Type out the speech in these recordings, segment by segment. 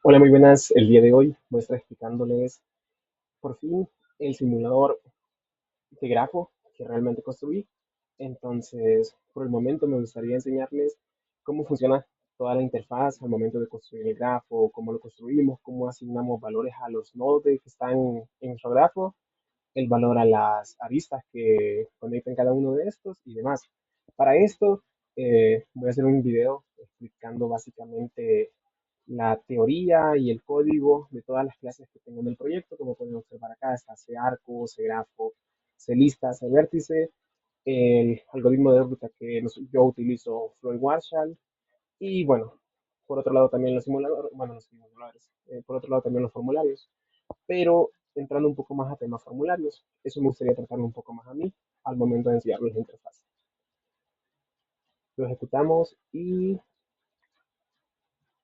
Hola, muy buenas. El día de hoy voy a estar explicándoles por fin el simulador de grafo que realmente construí. Entonces, por el momento me gustaría enseñarles cómo funciona toda la interfaz al momento de construir el grafo, cómo lo construimos, cómo asignamos valores a los nodos que están en nuestro grafo, el valor a las aristas que conectan cada uno de estos y demás. Para esto, voy a hacer un video explicando básicamente la teoría y el código de todas las clases que tengo en el proyecto. Como pueden observar acá, está C-arco, C-grafo, C-lista, C-vértice, el algoritmo de ruta que yo utilizo, Floyd Warshall, y bueno, por otro lado también los simuladores, bueno, los simuladores, por otro lado también los formularios. Pero entrando un poco más a temas formularios, eso me gustaría tratarlo un poco más a mí al momento de enseñarles la interfaz. Lo ejecutamos y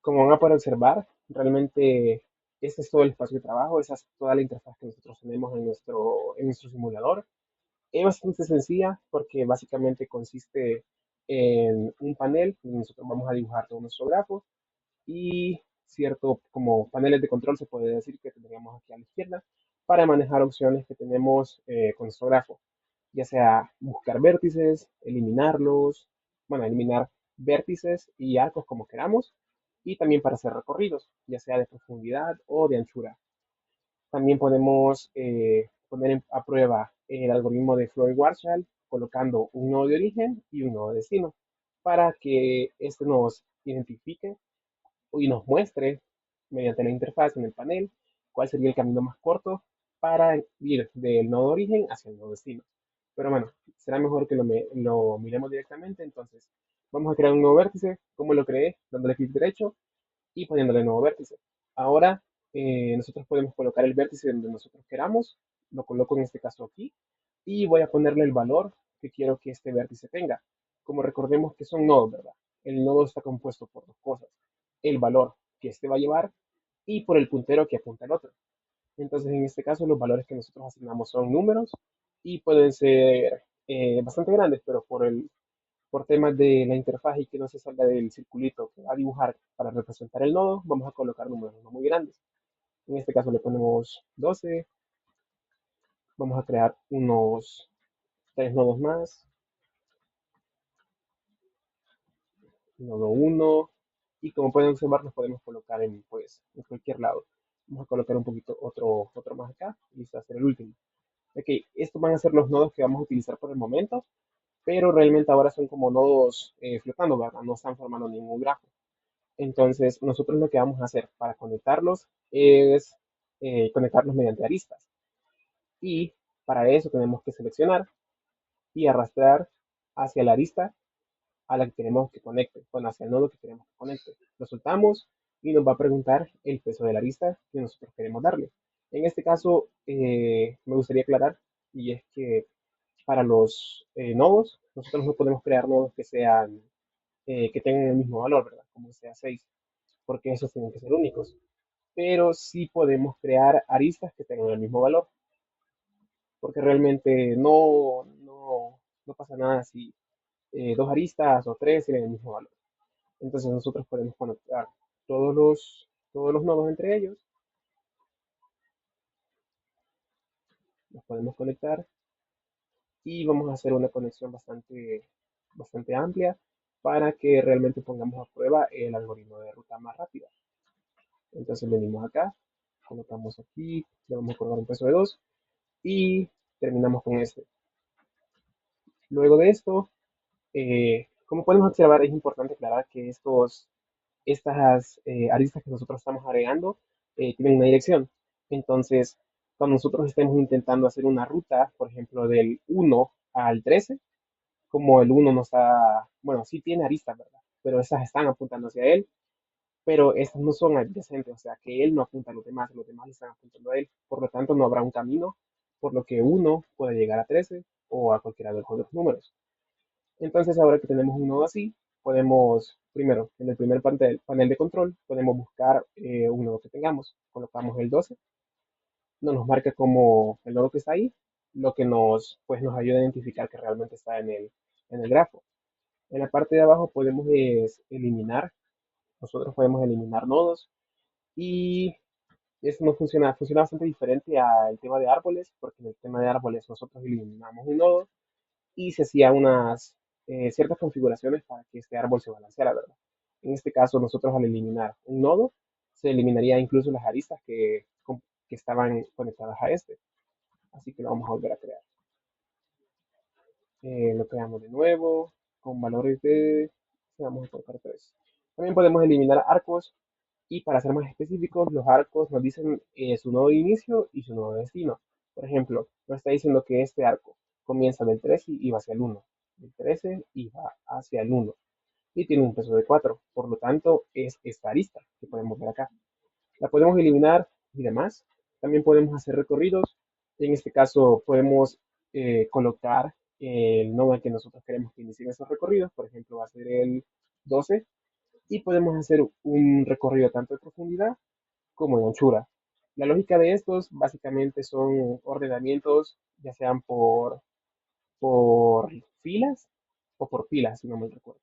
como van a poder observar, realmente este es todo el espacio de trabajo, esa es toda la interfaz que nosotros tenemos en nuestro simulador. Es bastante sencilla porque básicamente consiste en un panel donde nosotros vamos a dibujar todo nuestro grafo y cierto como paneles de control se puede decir que tendríamos aquí a la izquierda para manejar opciones que tenemos con nuestro grafo, ya sea buscar vértices, eliminarlos, bueno, eliminar vértices y arcos como queramos, y también para hacer recorridos, ya sea de profundidad o de anchura. También podemos poner a prueba el algoritmo de Floyd-Warshall colocando un nodo de origen y un nodo de destino para que este nos identifique y nos muestre mediante la interfaz en el panel cuál sería el camino más corto para ir del nodo de origen hacia el nodo destino. Pero bueno, será mejor que lo miremos directamente. Entonces, vamos a crear un nuevo vértice. ¿Cómo lo creé? Dándole clic derecho y poniéndole nuevo vértice. Ahora, nosotros podemos colocar el vértice donde nosotros queramos. Lo coloco en este caso aquí y voy a ponerle el valor que quiero que este vértice tenga. Como recordemos que son nodos, ¿verdad? El nodo está compuesto por dos cosas: el valor que este va a llevar y por el puntero que apunta el otro. Entonces, en este caso, los valores que nosotros asignamos son números y pueden ser bastante grandes, pero por temas de la interfaz y que no se salga del circulito que va a dibujar para representar el nodo, vamos a colocar números no muy grandes. En este caso le ponemos 12. Vamos a crear unos 3 nodos más, nodo 1, y como pueden observar los podemos colocar en cualquier lado. Vamos a colocar un poquito otro más acá y este va a ser el último. Ok, estos van a ser los nodos que vamos a utilizar por el momento, pero realmente ahora son como nodos flotando, ¿verdad? No están formando ningún grafo. Entonces, nosotros lo que vamos a hacer para conectarlos es conectarlos mediante aristas. Y para eso tenemos que seleccionar y arrastrar hacia la arista a la que queremos que conecte, bueno, hacia el nodo que queremos que conecte. Lo soltamos y nos va a preguntar el peso de la arista que nosotros queremos darle. En este caso, me gustaría aclarar, y es que para los nodos, nosotros no podemos crear nodos que tengan el mismo valor, ¿verdad? Como sea 6, porque esos tienen que ser únicos. Pero sí podemos crear aristas que tengan el mismo valor, porque realmente no pasa nada si dos aristas o tres tienen el mismo valor. Entonces nosotros podemos conectar todos los nodos entre ellos, los podemos conectar y vamos a hacer una conexión bastante amplia para que realmente pongamos a prueba el algoritmo de ruta más rápida. Entonces venimos acá, colocamos aquí, le vamos a colocar un peso de 2 y terminamos con este. Luego de esto, como podemos observar, es importante aclarar que estas aristas que nosotros estamos agregando tienen una dirección. Entonces, cuando nosotros estemos intentando hacer una ruta, por ejemplo, del 1 al 13, como el 1 no está, bueno, sí tiene aristas, ¿verdad? Pero esas están apuntando hacia él, pero estas no son adyacentes, o sea que él no apunta a los demás le están apuntando a él. Por lo tanto, no habrá un camino, por lo que uno puede llegar a 13 o a cualquiera de los otros números. Entonces, ahora que tenemos un nodo así, podemos, primero, en el primer panel de control, podemos buscar un nodo que tengamos. Colocamos el 12, nos marca como el nodo que está ahí, lo que nos ayuda a identificar que realmente está en el grafo. En la parte de abajo podemos eliminar, nosotros podemos eliminar nodos Y eso no funciona, funciona bastante diferente al tema de árboles, porque en el tema de árboles nosotros eliminamos un nodo y se hacía unas ciertas configuraciones para que este árbol se balanceara, ¿verdad? En este caso, nosotros al eliminar un nodo, se eliminaría incluso las aristas que estaban conectadas a este. Así que lo vamos a volver a crear. Lo creamos de nuevo con valores de, vamos a colocar 3. También podemos eliminar arcos y para ser más específicos, los arcos nos dicen su nodo de inicio y su nodo de destino. Por ejemplo, nos está diciendo que este arco comienza del 13 y va hacia el 1, del 13 y va hacia el 1 y tiene un peso de 4. Por lo tanto, es esta arista que podemos ver acá. La podemos eliminar y demás. También podemos hacer recorridos. En este caso podemos colocar el nodo al que nosotros queremos que inicien esos recorridos. Por ejemplo, va a ser el 12 y podemos hacer un recorrido tanto de profundidad como de anchura. La lógica de estos básicamente son ordenamientos, ya sean por filas o por pilas, si no me recuerdo.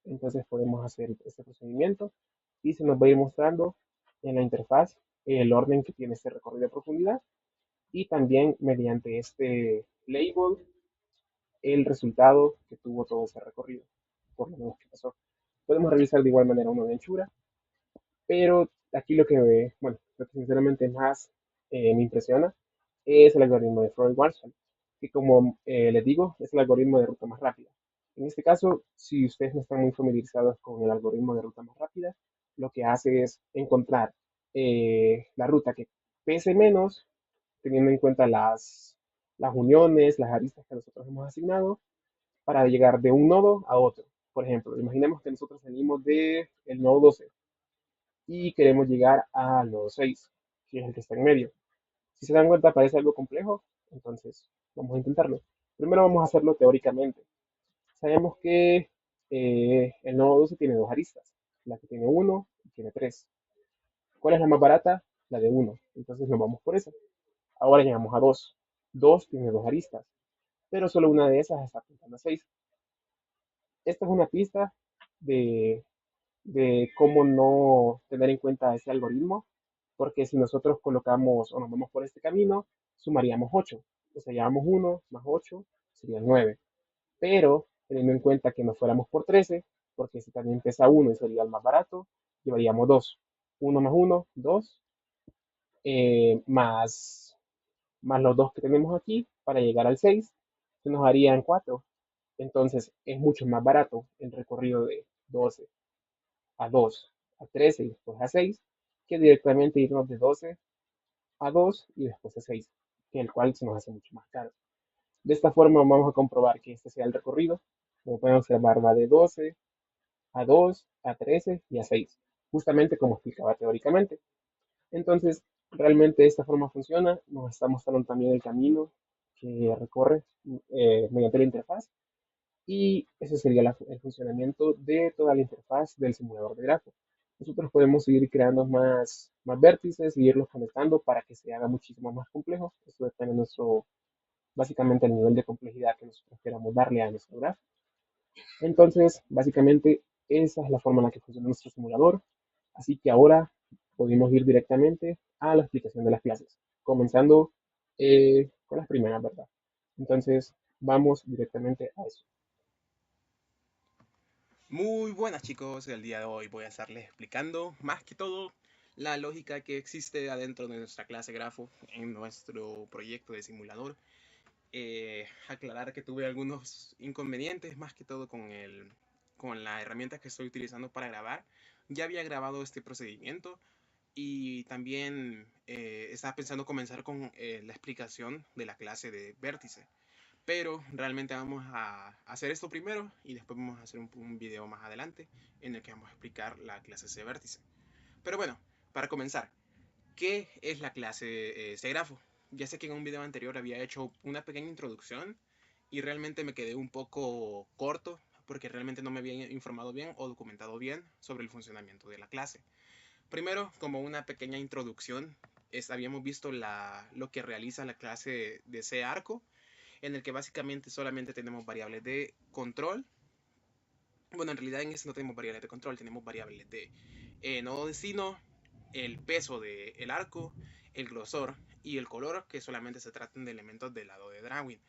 Entonces podemos hacer este procedimiento y se nos va a ir mostrando en la interfaz el orden que tiene este recorrido de profundidad y también mediante este label el resultado que tuvo todo ese recorrido, por lo menos que pasó. Podemos revisar de igual manera uno de anchura, pero aquí bueno, lo que sinceramente más me impresiona es el algoritmo de Freud-Warshall, que como les digo, es el algoritmo de ruta más rápida. En este caso, si ustedes no están muy familiarizados con el algoritmo de ruta más rápida, lo que hace es encontrar la ruta que pese menos, teniendo en cuenta las uniones, las aristas que nosotros hemos asignado, para llegar de un nodo a otro. Por ejemplo, imaginemos que nosotros salimos del nodo 12 y queremos llegar a los 6, que es el que está en medio. Si se dan cuenta, parece algo complejo, entonces vamos a intentarlo. Primero vamos a hacerlo teóricamente. Sabemos que el nodo 12 tiene dos aristas, la que tiene 1 y tiene 3. ¿Cuál es la más barata? La de 1. Entonces nos vamos por esa. Ahora llegamos a 2. 2 tiene dos aristas, pero solo una de esas está apuntando a 6. Esta es una pista de cómo no tener en cuenta ese algoritmo, porque si nosotros colocamos o nos vamos por este camino, sumaríamos 8. O sea, llevamos 1 más 8 serían 9. Pero teniendo en cuenta que nos fuéramos por 13, porque si también pesa 1 y sería el más barato, llevaríamos 2. 1 más 1, 2, más los 2 que tenemos aquí para llegar al 6, se nos harían 4. Entonces es mucho más barato el recorrido de 12 a 2 a 13 y después a 6 que directamente irnos de 12 a 2 y después a 6, que el cual se nos hace mucho más caro. De esta forma vamos a comprobar que este sea el recorrido. Como pueden observar, va de 12 a 2, a 13 y a 6, justamente como explicaba teóricamente. Entonces, realmente esta forma funciona, nos está mostrando también el camino que recorre mediante la interfaz y ese sería el funcionamiento de toda la interfaz del simulador de grafo. Nosotros podemos seguir creando más vértices y irlos conectando para que se haga muchísimo más complejo. Esto depende de básicamente el nivel de complejidad que nosotros queramos darle a nuestro grafo. Entonces, básicamente, esa es la forma en la que funciona nuestro simulador. Así que ahora podemos ir directamente a la explicación de las clases, comenzando con las primeras, ¿verdad? Entonces, vamos directamente a eso. Muy buenas chicos, el día de hoy voy a estarles explicando más que todo la lógica que existe adentro de nuestra clase Grafo en nuestro proyecto de simulador. Aclarar que tuve algunos inconvenientes más que todo con la herramienta que estoy utilizando para grabar. Ya había grabado este procedimiento y también estaba pensando comenzar con la explicación de la clase de vértice. Pero realmente vamos a hacer esto primero y después vamos a hacer un video más adelante en el que vamos a explicar la clase C vértice. Pero bueno, para comenzar, ¿qué es la clase C-grafo? Ya sé que en un video anterior había hecho una pequeña introducción y realmente me quedé un poco corto porque realmente no me había informado bien o documentado bien sobre el funcionamiento de la clase. Primero, como una pequeña introducción, habíamos visto lo que realiza la clase de C-arco, en el que básicamente solamente tenemos variables de control. Bueno, en realidad en este no tenemos variables de control, tenemos variables de nodo destino, el peso del arco, el grosor y el color, que solamente se tratan de elementos del lado de Drawing,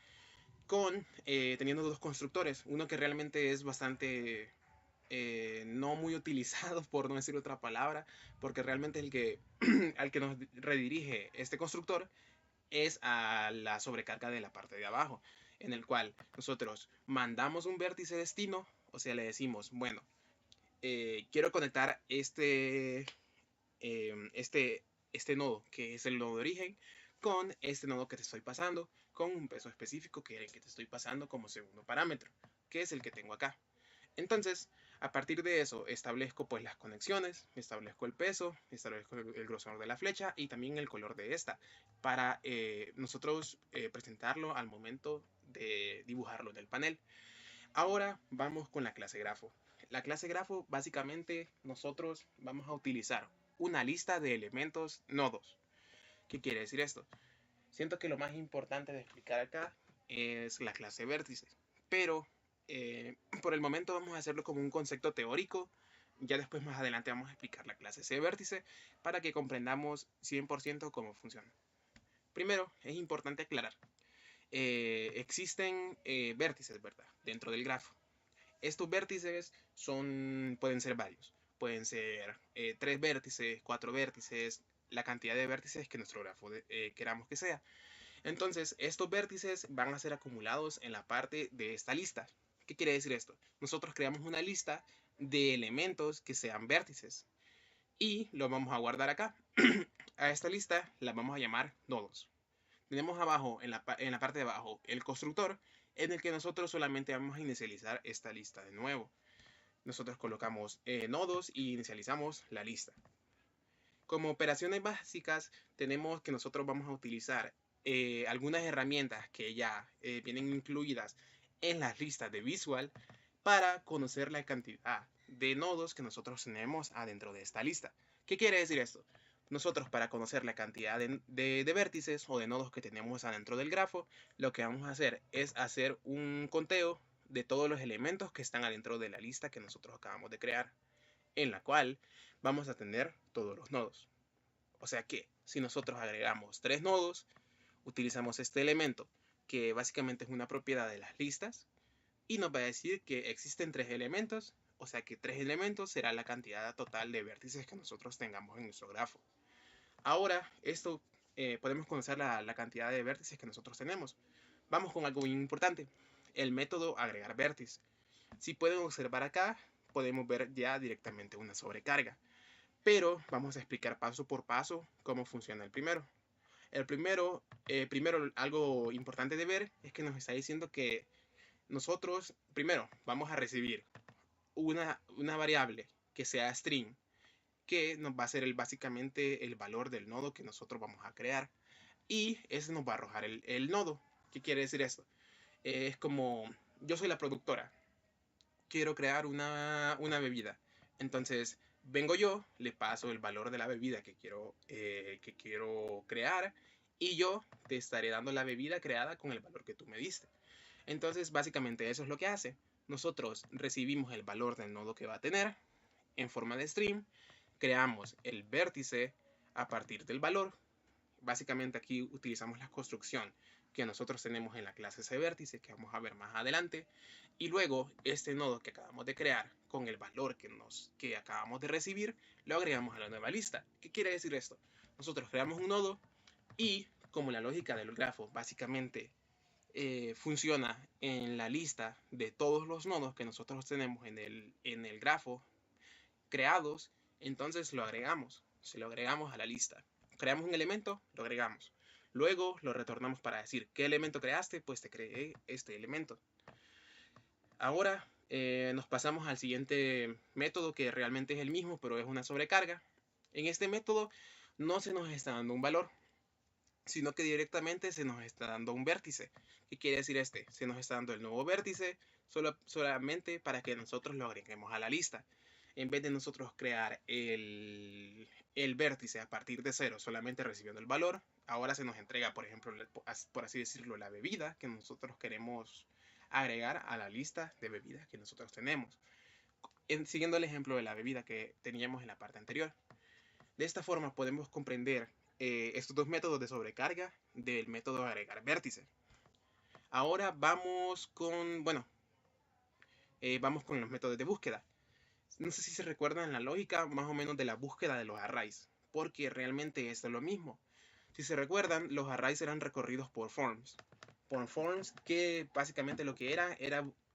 teniendo dos constructores, uno que realmente es bastante no muy utilizado, por no decir otra palabra, porque realmente el que, al que nos redirige este constructor es a la sobrecarga de la parte de abajo, en el cual nosotros mandamos un vértice destino, o sea, le decimos, bueno, quiero conectar este nodo, que es el nodo de origen, con este nodo que te estoy pasando, con un peso específico que te estoy pasando como segundo parámetro, que es el que tengo acá. Entonces, a partir de eso, establezco pues las conexiones, establezco el peso, establezco el grosor de la flecha y también el color de esta, para nosotros presentarlo al momento de dibujarlo en el panel. Ahora vamos con la clase grafo. La clase grafo, básicamente, nosotros vamos a utilizar una lista de elementos nodos. ¿Qué quiere decir esto? Siento que lo más importante de explicar acá es la clase vértice, pero por el momento vamos a hacerlo como un concepto teórico. Ya después más adelante vamos a explicar la clase C vértice para que comprendamos 100% cómo funciona. Primero, es importante aclarar, existen vértices, ¿verdad? Dentro del grafo. Estos vértices pueden ser varios. Pueden ser 3 vértices, 4 vértices, la cantidad de vértices que nuestro grafo queramos que sea. Entonces, estos vértices van a ser acumulados en la parte de esta lista. ¿Qué quiere decir esto? Nosotros creamos una lista de elementos que sean vértices y lo vamos a guardar acá. A esta lista la vamos a llamar nodos. Tenemos abajo, en la parte de abajo, el constructor en el que nosotros solamente vamos a inicializar esta lista de nuevo. Nosotros colocamos nodos y inicializamos la lista. Como operaciones básicas, tenemos que nosotros vamos a utilizar algunas herramientas que ya vienen incluidas en las listas de Visual para conocer la cantidad de nodos que nosotros tenemos adentro de esta lista. ¿Qué quiere decir esto? Nosotros, para conocer la cantidad de vértices o de nodos que tenemos adentro del grafo, lo que vamos a hacer es hacer un conteo de todos los elementos que están adentro de la lista que nosotros acabamos de crear, en la cual vamos a tener todos los nodos. O sea que si nosotros agregamos 3 nodos, utilizamos este elemento, que básicamente es una propiedad de las listas, y nos va a decir que existen 3 elementos, o sea que 3 elementos será la cantidad total de vértices que nosotros tengamos en nuestro grafo. Ahora, esto podemos conocer la cantidad de vértices que nosotros tenemos. Vamos con algo muy importante, el método agregar vértice. Si pueden observar acá, podemos ver ya directamente una sobrecarga, pero vamos a explicar paso por paso cómo funciona el primero. El primero, algo importante de ver es que nos está diciendo que nosotros primero vamos a recibir una variable que sea string, que nos va a ser básicamente el valor del nodo que nosotros vamos a crear, y ese nos va a arrojar el nodo. ¿Qué quiere decir esto? Es como, yo soy la productora, quiero crear una bebida. Entonces, vengo yo, le paso el valor de la bebida que quiero crear, y yo te estaré dando la bebida creada con el valor que tú me diste. Entonces, básicamente eso es lo que hace. Nosotros recibimos el valor del nodo que va a tener en forma de string, creamos el vértice a partir del valor. Básicamente aquí utilizamos la construcción que nosotros tenemos en la clase CVértice, que vamos a ver más adelante, y luego este nodo que acabamos de crear con el valor que acabamos de recibir, lo agregamos a la nueva lista. ¿Qué quiere decir esto? Nosotros creamos un nodo y, como la lógica del grafo básicamente funciona en la lista de todos los nodos que nosotros tenemos en el grafo creados, entonces se lo agregamos a la lista. Creamos un elemento, lo agregamos. Luego lo retornamos para decir, ¿qué elemento creaste? Pues te creé este elemento. Ahora nos pasamos al siguiente método, que realmente es el mismo, pero es una sobrecarga. En este método no se nos está dando un valor, sino que directamente se nos está dando un vértice. ¿Qué quiere decir este? Se nos está dando el nuevo vértice solamente para que nosotros lo agreguemos a la lista. En vez de nosotros crear el vértice a partir de cero, solamente recibiendo el valor, ahora se nos entrega, por ejemplo, por así decirlo, la bebida que nosotros queremos agregar a la lista de bebidas que nosotros tenemos. Siguiendo el ejemplo de la bebida que teníamos en la parte anterior. De esta forma podemos comprender estos dos métodos de sobrecarga del método de agregar vértice. Ahora vamos con los métodos de búsqueda. No sé si se recuerdan la lógica más o menos de la búsqueda de los arrays, porque realmente esto es lo mismo. Si se recuerdan, los arrays eran recorridos por forms. Por forms que básicamente lo que era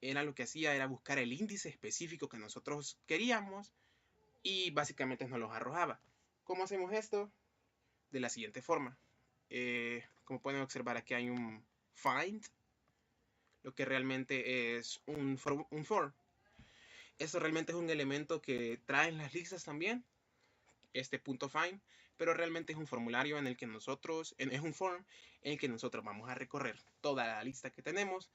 lo que hacía era buscar el índice específico que nosotros queríamos y básicamente nos los arrojaba. ¿Cómo hacemos esto? De la siguiente forma. Como pueden observar, aquí hay un find, lo que realmente es un form. Eso realmente es un elemento que traen las listas también, este punto find, pero realmente es un formulario en el que es un form en el que nosotros vamos a recorrer toda la lista que tenemos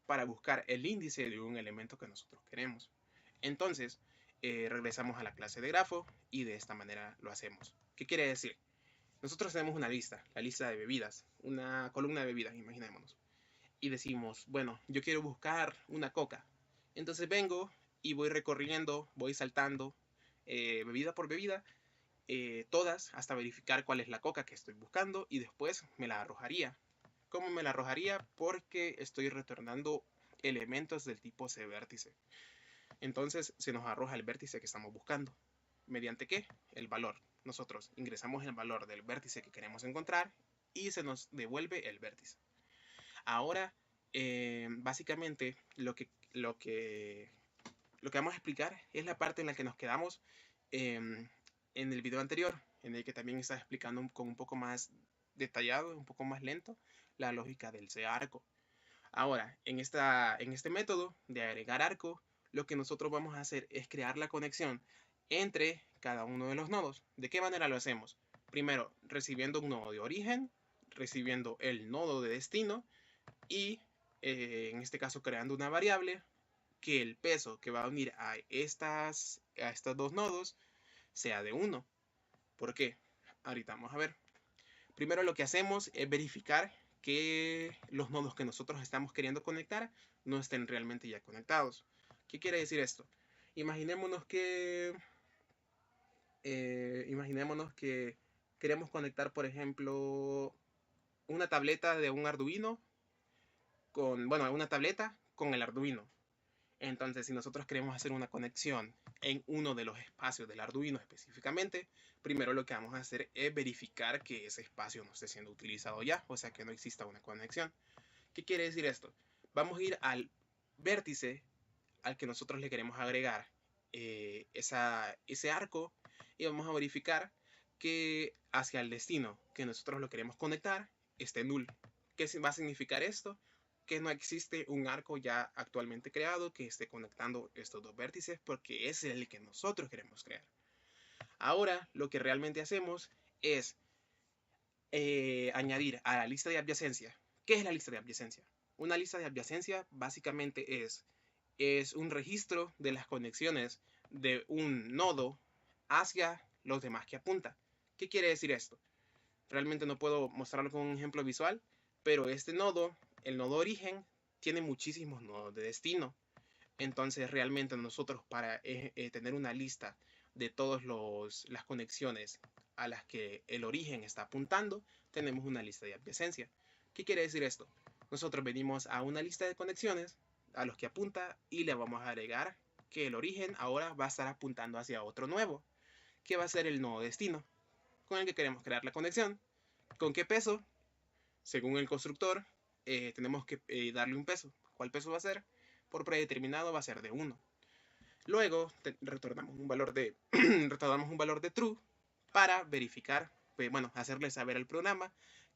para buscar el índice de un elemento que nosotros queremos. Entonces, regresamos a la clase de grafo y de esta manera lo hacemos. ¿Qué quiere decir? Nosotros tenemos una lista, la lista de bebidas, una columna de bebidas, imaginémonos. Y decimos, bueno, yo quiero buscar una coca. Entonces vengo y voy recorriendo, voy saltando bebida por bebida, todas hasta verificar cuál es la coca que estoy buscando y después me la arrojaría. ¿Cómo me la arrojaría? Porque estoy retornando elementos del tipo cVértice. Entonces se nos arroja el vértice que estamos buscando. ¿Mediante qué? El valor. Nosotros ingresamos el valor del vértice que queremos encontrar y se nos devuelve el vértice. Ahora, básicamente, lo que vamos a explicar es la parte en la que nos quedamos en el video anterior, en el que también estaba explicando con un poco más detallado, un poco más lento, la lógica del C-arco. Ahora, en este método de agregar arco, lo que nosotros vamos a hacer es crear la conexión entre cada uno de los nodos. ¿De qué manera lo hacemos? Primero, recibiendo un nodo de origen, recibiendo el nodo de destino y, en este caso, creando una variable que el peso que va a unir a estos dos nodos sea de 1. ¿Por qué? Ahorita vamos a ver. Primero lo que hacemos es verificar que los nodos que nosotros estamos queriendo conectar no estén realmente ya conectados. ¿Qué quiere decir esto? Imaginémonos que queremos conectar, por ejemplo, una tableta de un Arduino una tableta con el Arduino. Entonces, si nosotros queremos hacer una conexión en uno de los espacios del Arduino específicamente, primero lo que vamos a hacer es verificar que ese espacio no esté siendo utilizado ya, o sea que no exista una conexión. ¿Qué quiere decir esto? Vamos a ir al vértice al que nosotros le queremos agregar ese arco y vamos a verificar que hacia el destino que nosotros lo queremos conectar esté null. ¿Qué va a significar esto? Que no existe un arco ya actualmente creado que esté conectando estos dos vértices porque es el que nosotros queremos crear. Ahora lo que realmente hacemos es añadir a la lista de adyacencia. ¿Qué es la lista de adyacencia? Una lista de adyacencia básicamente es un registro de las conexiones de un nodo hacia los demás que apunta. ¿Qué quiere decir esto? Realmente no puedo mostrarlo con un ejemplo visual, pero este nodo, el nodo origen, tiene muchísimos nodos de destino. Entonces realmente nosotros para tener una lista de todas las conexiones a las que el origen está apuntando, tenemos una lista de adyacencia. ¿Qué quiere decir esto? Nosotros venimos a una lista de conexiones a los que apunta y le vamos a agregar que el origen ahora va a estar apuntando hacia otro nuevo, que va a ser el nodo destino, con el que queremos crear la conexión. ¿Con qué peso? Según el constructor, tenemos que darle un peso. ¿Cuál peso va a ser? Por predeterminado va a ser de 1. Luego retornamos un valor de retornamos un valor de true para verificar, hacerle saber al programa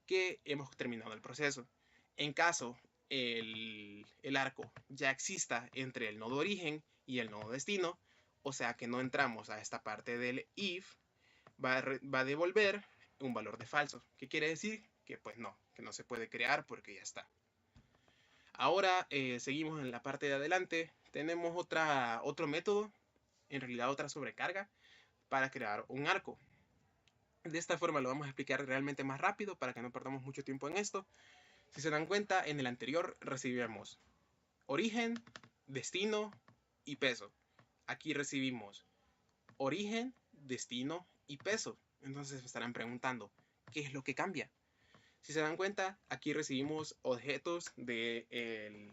que hemos terminado el proceso. En caso el arco ya exista entre el nodo origen y el nodo destino, o sea que no entramos a esta parte del if, va a devolver un valor de falso. ¿Qué quiere decir? Que pues no, que no se puede crear porque ya está. Ahora seguimos en la parte de adelante. Tenemos otro método, en realidad otra sobrecarga, para crear un arco. De esta forma lo vamos a explicar realmente más rápido para que no perdamos mucho tiempo en esto. Si se dan cuenta, en el anterior recibimos origen, destino y peso. Aquí recibimos origen, destino y peso. Entonces se estarán preguntando, ¿qué es lo que cambia? Si se dan cuenta, aquí recibimos objetos del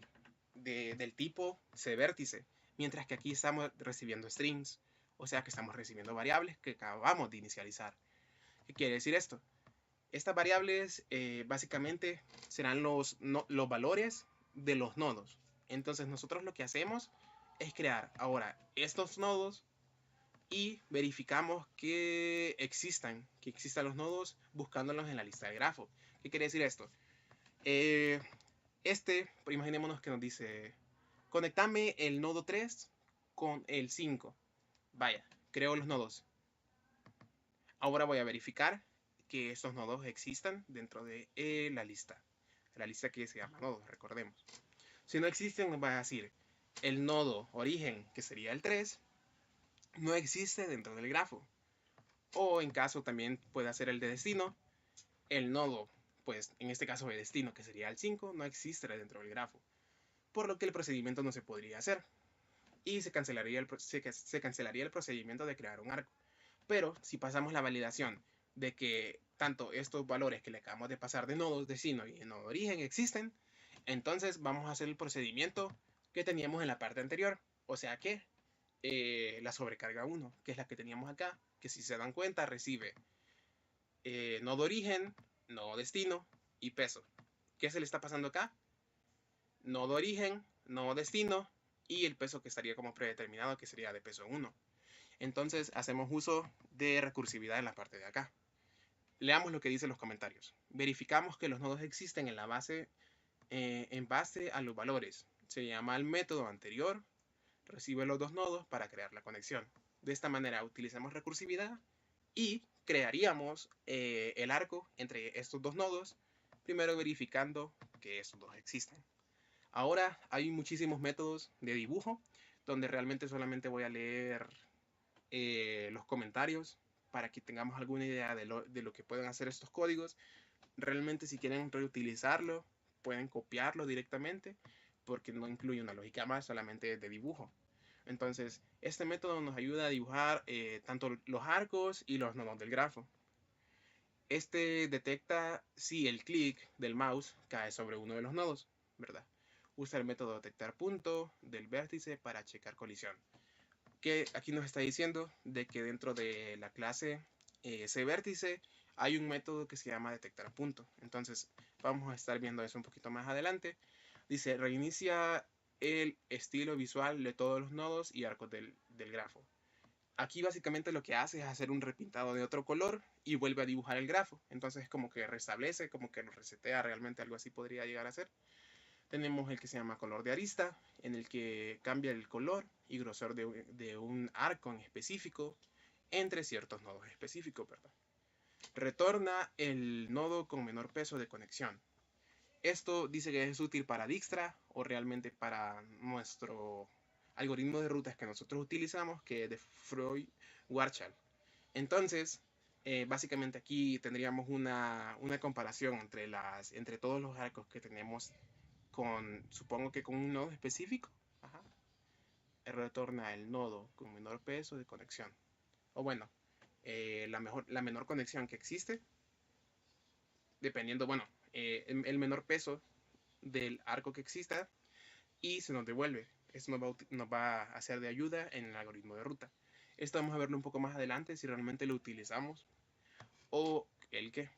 tipo cvértice, mientras que aquí estamos recibiendo strings, o sea que estamos recibiendo variables que acabamos de inicializar. ¿Qué quiere decir esto? Estas variables básicamente serán los valores de los nodos. Entonces nosotros lo que hacemos es crear ahora estos nodos y verificamos que existan los nodos buscándolos en la lista de grafo. ¿Qué quiere decir esto? Eh, imaginémonos que nos dice, conectame el nodo 3 con el 5. Vaya, creo los nodos. Ahora voy a verificar que estos nodos existan dentro de la lista que se llama nodos, recordemos. Si no existen, nos va a decir el nodo origen, que sería el 3, no existe dentro del grafo. O en caso también puede ser el de destino, el nodo, pues en este caso de destino, que sería el 5, no existe dentro del grafo. Por lo que el procedimiento no se podría hacer. Y se cancelaría el procedimiento de crear un arco. Pero si pasamos la validación de que tanto estos valores que le acabamos de pasar de nodos destino y de nodo origen existen, entonces vamos a hacer el procedimiento que teníamos en la parte anterior. O sea que la sobrecarga 1, que es la que teníamos acá, que si se dan cuenta recibe nodo origen, nodo destino y peso. ¿Qué se le está pasando acá? Nodo origen, nodo destino y el peso que estaría como predeterminado, que sería de peso 1. Entonces hacemos uso de recursividad en la parte de acá. Leamos lo que dicen los comentarios. Verificamos que los nodos existen en la base, en base a los valores. Se llama el método anterior, recibe los dos nodos para crear la conexión. De esta manera utilizamos recursividad y crearíamos el arco entre estos dos nodos, primero verificando que estos dos existen. Ahora hay muchísimos métodos de dibujo donde realmente solamente voy a leer los comentarios para que tengamos alguna idea de lo que pueden hacer estos códigos. Realmente si quieren reutilizarlo, pueden copiarlo directamente porque no incluye una lógica más, solamente de dibujo. Entonces, este método nos ayuda a dibujar tanto los arcos y los nodos del grafo. Este detecta si el clic del mouse cae sobre uno de los nodos, ¿verdad? Usa el método detectar punto del vértice para checar colisión. Que aquí nos está diciendo de que dentro de la clase cvértice hay un método que se llama detectar punto. Entonces vamos a estar viendo eso un poquito más adelante. Dice, reinicia el estilo visual de todos los nodos y arcos del grafo. Aquí básicamente lo que hace es hacer un repintado de otro color y vuelve a dibujar el grafo. Entonces como que restablece, como que lo resetea, realmente algo así podría llegar a ser. Tenemos el que se llama color de arista, en el que cambia el color y grosor de un arco en específico entre ciertos nodos específicos, ¿verdad? Retorna el nodo con menor peso de conexión. Esto dice que es útil para Dijkstra o realmente para nuestro algoritmo de rutas que nosotros utilizamos, que es de Freud-Warchal. Entonces, básicamente aquí tendríamos una comparación entre todos los arcos que tenemos supongo que con un nodo específico. Ajá. Retorna el nodo con menor peso de conexión. O bueno, la menor conexión que existe, dependiendo, bueno, el menor peso del arco que exista y se nos devuelve. Esto nos va a hacer de ayuda en el algoritmo de ruta. Esto vamos a verlo un poco más adelante si realmente lo utilizamos. O el que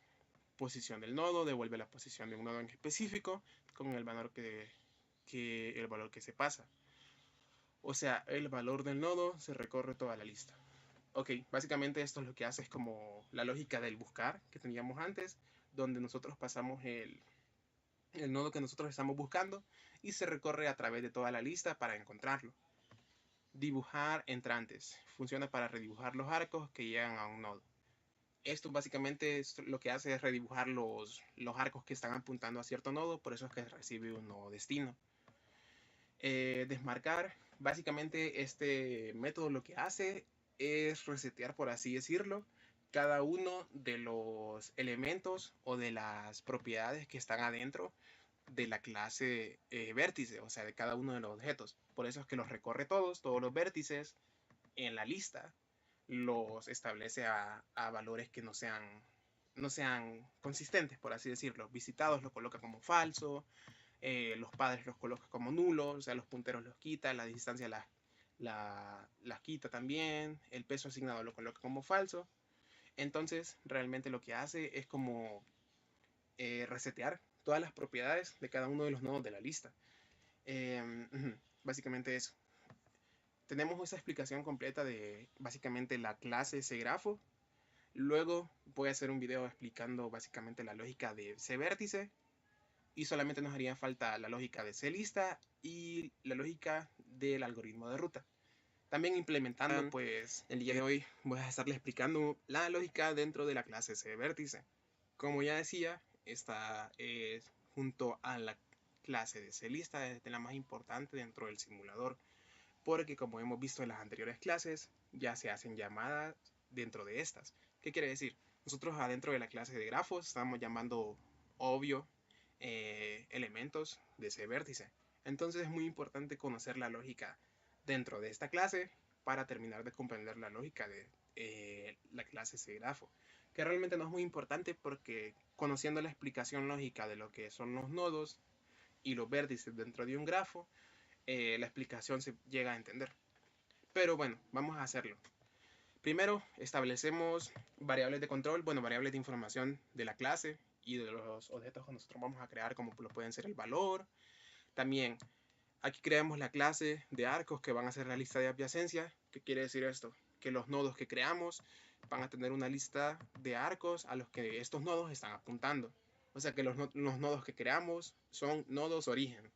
posición del nodo devuelve la posición de un nodo en específico con el valor el valor que se pasa. O sea, el valor del nodo se recorre toda la lista. Ok, básicamente esto es lo que hace, es como la lógica del buscar que teníamos antes, donde nosotros pasamos el nodo que nosotros estamos buscando y se recorre a través de toda la lista para encontrarlo. Dibujar entrantes. Funciona para redibujar los arcos que llegan a un nodo. Esto básicamente lo que hace es redibujar los arcos que están apuntando a cierto nodo, por eso es que recibe un nodo destino. Desmarcar, básicamente este método lo que hace es resetear, por así decirlo, cada uno de los elementos o de las propiedades que están adentro de la clase vértice, o sea, de cada uno de los objetos. Por eso es que los recorre todos los vértices en la lista los establece a valores que no sean consistentes, por así decirlo. Visitados los coloca como falso, los padres los coloca como nulos, o sea, los punteros los quita, la distancia las quita también, el peso asignado lo coloca como falso. Entonces, realmente lo que hace es como resetear todas las propiedades de cada uno de los nodos de la lista. Básicamente eso. Tenemos esa explicación completa de básicamente la clase cgrafo. Luego voy a hacer un video explicando básicamente la lógica de cvértice y solamente nos haría falta la lógica de clista y la lógica del algoritmo de ruta. También implementando, pues, el día de hoy voy a estarles explicando la lógica dentro de la clase cvértice. Como ya decía, esta es junto a la clase de clista es de la más importante dentro del simulador, porque como hemos visto en las anteriores clases, ya se hacen llamadas dentro de estas. ¿Qué quiere decir? Nosotros adentro de la clase de grafos estamos llamando obvio elementos de ese vértice. Entonces es muy importante conocer la lógica dentro de esta clase para terminar de comprender la lógica de la clase cgrafo, que realmente no es muy importante porque conociendo la explicación lógica de lo que son los nodos y los vértices dentro de un grafo, la explicación se llega a entender. Pero bueno, vamos a hacerlo. Primero establecemos variables de control, bueno, variables de información de la clase y de los objetos que nosotros vamos a crear, como lo pueden ser el valor. También aquí creamos la clase de arcos que van a ser la lista de adyacencia. ¿Qué quiere decir esto? Que los nodos que creamos van a tener una lista de arcos a los que estos nodos están apuntando. O sea que los nodos que creamos son nodos origen.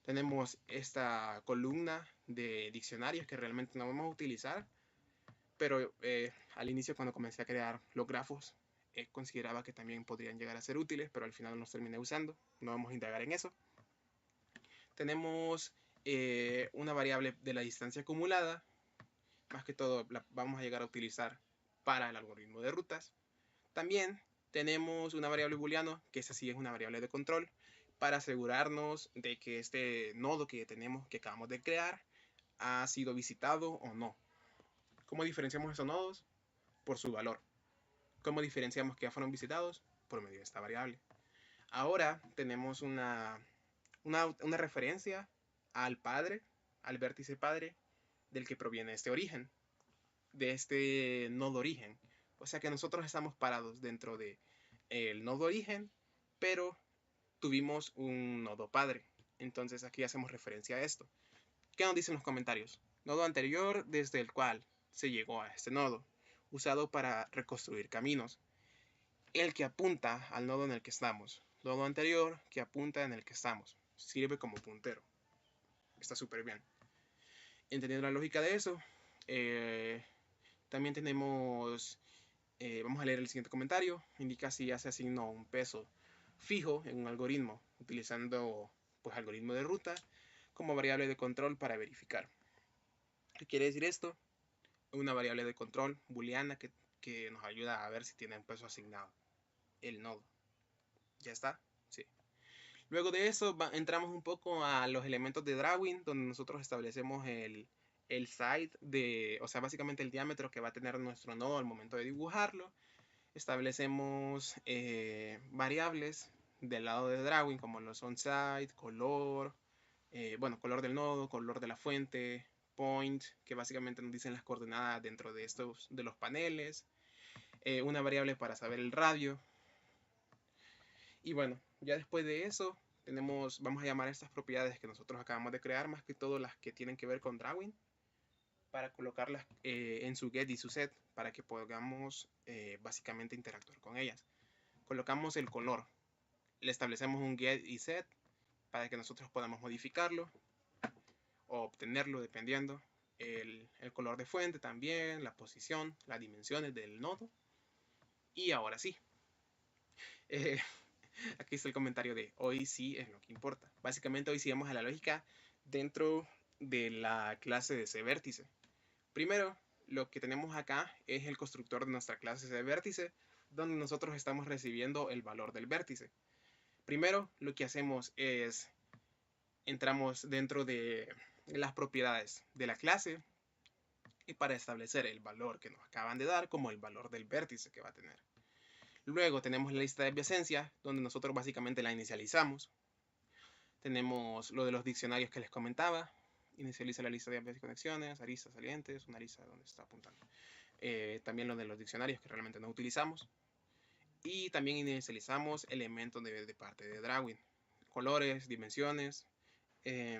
Tenemos esta columna de diccionarios que realmente no vamos a utilizar, pero al inicio cuando comencé a crear los grafos consideraba que también podrían llegar a ser útiles, pero al final no los terminé usando. No vamos a indagar en eso. Tenemos una variable de la distancia acumulada, más que todo la vamos a llegar a utilizar para el algoritmo de rutas. También tenemos una variable booleano, que esa sí es una variable de control, para asegurarnos de que este nodo que tenemos, que acabamos de crear, ha sido visitado o no. ¿Cómo diferenciamos esos nodos? Por su valor. ¿Cómo diferenciamos que ya fueron visitados? Por medio de esta variable. Ahora tenemos una referencia al padre, al vértice padre, del que proviene este origen, de este nodo origen. O sea que nosotros estamos parados dentro de el nodo origen, pero tuvimos un nodo padre. Entonces aquí hacemos referencia a esto. ¿Qué nos dicen los comentarios? Nodo anterior desde el cual se llegó a este nodo, usado para reconstruir caminos. El que apunta al nodo en el que estamos. Nodo anterior que apunta en el que estamos. Sirve como puntero. Está súper bien. Entendiendo la lógica de eso, también tenemos, vamos a leer el siguiente comentario. Indica si ya se asignó un peso fijo en un algoritmo, utilizando pues algoritmo de ruta como variable de control para verificar. ¿Qué quiere decir esto? Una variable de control booleana que nos ayuda a ver si tiene un peso asignado el nodo. ¿Ya está? Sí. Luego de eso entramos un poco a los elementos de drawing, donde nosotros establecemos el side de, o sea, básicamente el diámetro que va a tener nuestro nodo al momento de dibujarlo. Establecemos variables del lado de drawing, como los on-side, color, bueno, color del nodo, color de la fuente, point, que básicamente nos dicen las coordenadas dentro de estos, de los paneles, una variable para saber el radio. Y bueno, ya después de eso, vamos a llamar a estas propiedades que nosotros acabamos de crear, más que todo las que tienen que ver con drawing, para colocarlas en su get y su set, para que podamos básicamente interactuar con ellas. Colocamos el color, le establecemos un get y set, para que nosotros podamos modificarlo, o obtenerlo dependiendo. El color de fuente también, la posición, las dimensiones del nodo. Y ahora sí. Aquí está el comentario de hoy sí es lo que importa. Básicamente hoy sí vamos a la lógica dentro de la clase de cvértice. Primero, lo que tenemos acá es el constructor de nuestra clase de vértice, donde nosotros estamos recibiendo el valor del vértice. Primero, lo que hacemos es entramos dentro de las propiedades de la clase, y para establecer el valor que nos acaban de dar como el valor del vértice que va a tener. Luego tenemos la lista de adyacencias, donde nosotros básicamente la inicializamos. Tenemos lo de los diccionarios que les comentaba. Inicializa la lista de conexiones, aristas salientes, una arista donde está apuntando. También lo de los diccionarios que realmente no utilizamos. Y también inicializamos elementos de parte de Drawing. Colores, dimensiones. Ya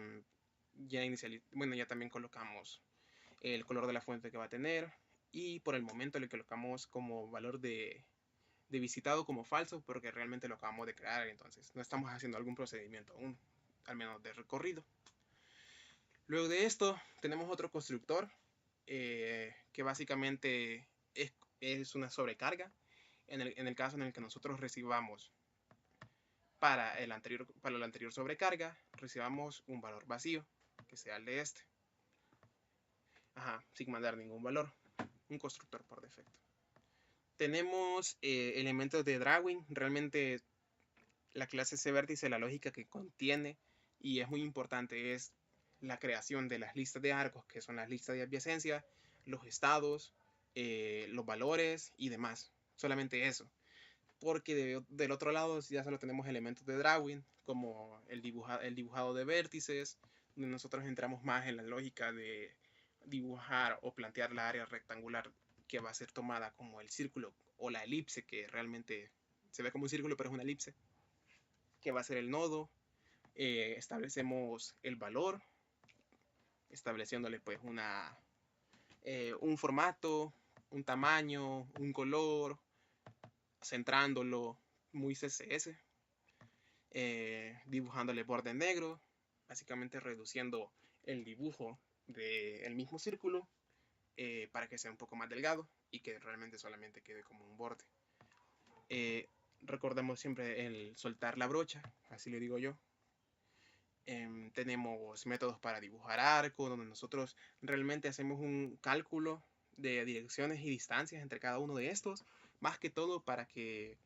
también colocamos el color de la fuente que va a tener. Y por el momento le colocamos como valor de visitado como falso porque realmente lo acabamos de crear, entonces no estamos haciendo algún procedimiento aún, al menos de recorrido. Luego de esto tenemos otro constructor que básicamente es una sobrecarga en el caso en el que nosotros recibamos para la anterior sobrecarga, recibamos un valor vacío, que sea el de este. Sin mandar ningún valor, un constructor por defecto. Tenemos elementos de drawing. Realmente la clase cVértice, la lógica que contiene, y es muy importante, es la creación de las listas de arcos, que son las listas de adyacencia, los estados, los valores y demás. Solamente eso. Porque del otro lado ya solo tenemos elementos de drawing, como el dibujado de vértices, donde nosotros entramos más en la lógica de dibujar o plantear la área rectangular que va a ser tomada como el círculo o la elipse, que realmente se ve como un círculo pero es una elipse, que va a ser el nodo. Establecemos el valor, estableciéndole pues un formato, un tamaño, un color, centrándolo muy CSS, dibujándole borde negro, básicamente reduciendo el dibujo del mismo círculo para que sea un poco más delgado y que realmente solamente quede como un borde. Recordemos siempre el soltar la brocha, así le digo yo. Tenemos métodos para dibujar arco, donde nosotros realmente hacemos un cálculo de direcciones y distancias entre cada uno de estos, más que todo para que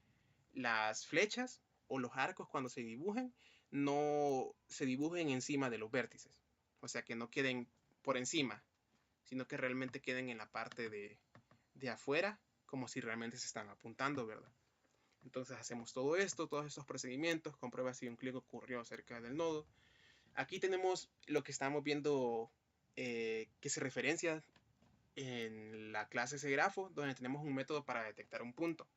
las flechas o los arcos cuando se dibujen no se dibujen encima de los vértices, o sea que no queden por encima, sino que realmente queden en la parte de afuera, como si realmente se están apuntando, ¿verdad? Entonces hacemos todo esto, todos estos procedimientos, comprueba si un clic ocurrió cerca del nodo. Aquí tenemos lo que estamos viendo que se referencia en la clase cgrafo, donde tenemos un método para detectar un punto.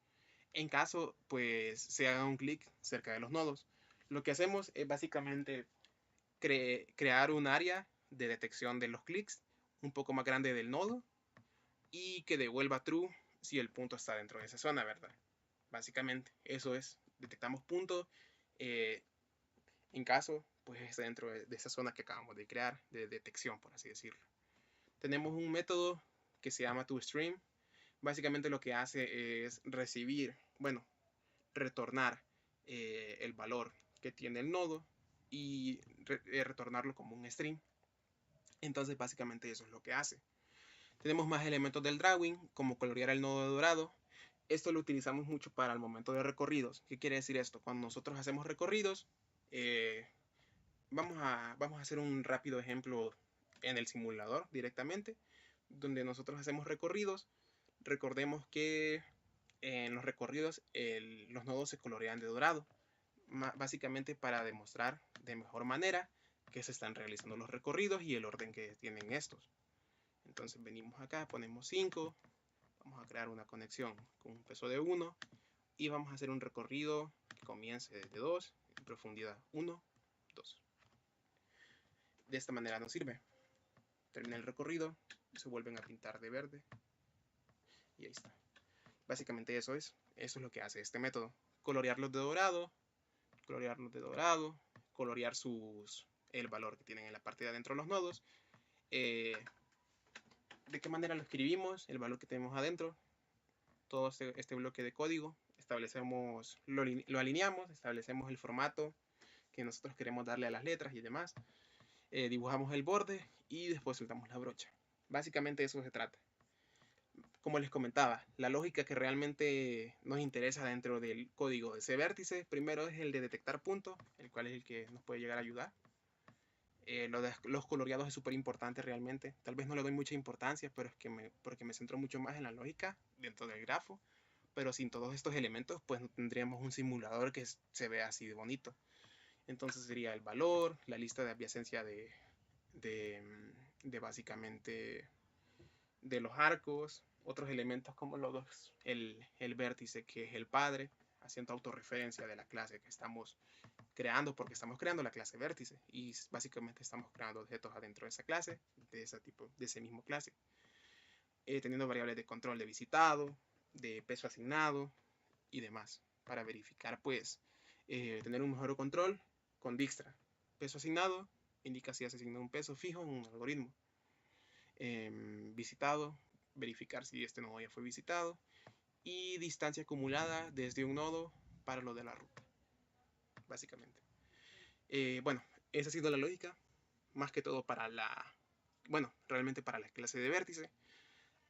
En caso pues se haga un clic cerca de los nodos, lo que hacemos es básicamente crear un área de detección de los clics un poco más grande del nodo y que devuelva true si el punto está dentro de esa zona, ¿verdad? Básicamente eso es, detectamos puntos en caso pues esté dentro de esa zona que acabamos de crear de detección, por así decirlo. Tenemos un método que se llama toStream. Básicamente lo que hace es retornar el valor que tiene el nodo y retornarlo como un string. Entonces básicamente eso es lo que hace. Tenemos más elementos del drawing, como colorear el nodo de dorado. Esto lo utilizamos mucho para el momento de recorridos. ¿Qué quiere decir esto? Cuando nosotros hacemos recorridos, vamos a hacer un rápido ejemplo en el simulador directamente, donde nosotros hacemos recorridos. Recordemos que en los recorridos los nodos se colorean de dorado, básicamente para demostrar de mejor manera que se están realizando los recorridos y el orden que tienen estos. Entonces venimos acá, ponemos 5, vamos a crear una conexión con un peso de 1 y vamos a hacer un recorrido que comience desde 2, en profundidad 1, 2. De esta manera nos sirve. Termina el recorrido, se vuelven a pintar de verde y ahí está. Básicamente eso es lo que hace este método. Colorearlos de dorado, colorear el valor que tienen en la parte de adentro de los nodos. ¿De qué manera lo escribimos? El valor que tenemos adentro, todo este bloque de código, lo alineamos, establecemos el formato que nosotros queremos darle a las letras y demás, dibujamos el borde y después soltamos la brocha. Básicamente eso se trata. Como les comentaba, la lógica que realmente nos interesa dentro del código de cVértice, primero es el de detectar puntos, el cual es el que nos puede llegar a ayudar. Los coloreados es súper importante realmente. Tal vez no le doy mucha importancia, pero es que porque me centro mucho más en la lógica dentro del grafo. Pero sin todos estos elementos, pues no tendríamos un simulador que se vea así de bonito. Entonces sería el valor, la lista de adyacencia de, de básicamente de los arcos, otros elementos como el vértice que es el padre, haciendo autorreferencia de la clase que estamos creando, porque estamos creando la clase vértice y básicamente estamos creando objetos adentro de esa clase, de ese mismo clase, teniendo variables de control de visitado, de peso asignado y demás, para verificar pues tener un mejor control con Dijkstra. Peso asignado indica si has asignado un peso fijo en un algoritmo. Visitado, verificar si este nodo ya fue visitado, y distancia acumulada desde un nodo para lo de la ruta, básicamente. Bueno, esa ha sido la lógica, más que todo realmente para la clase de vértice.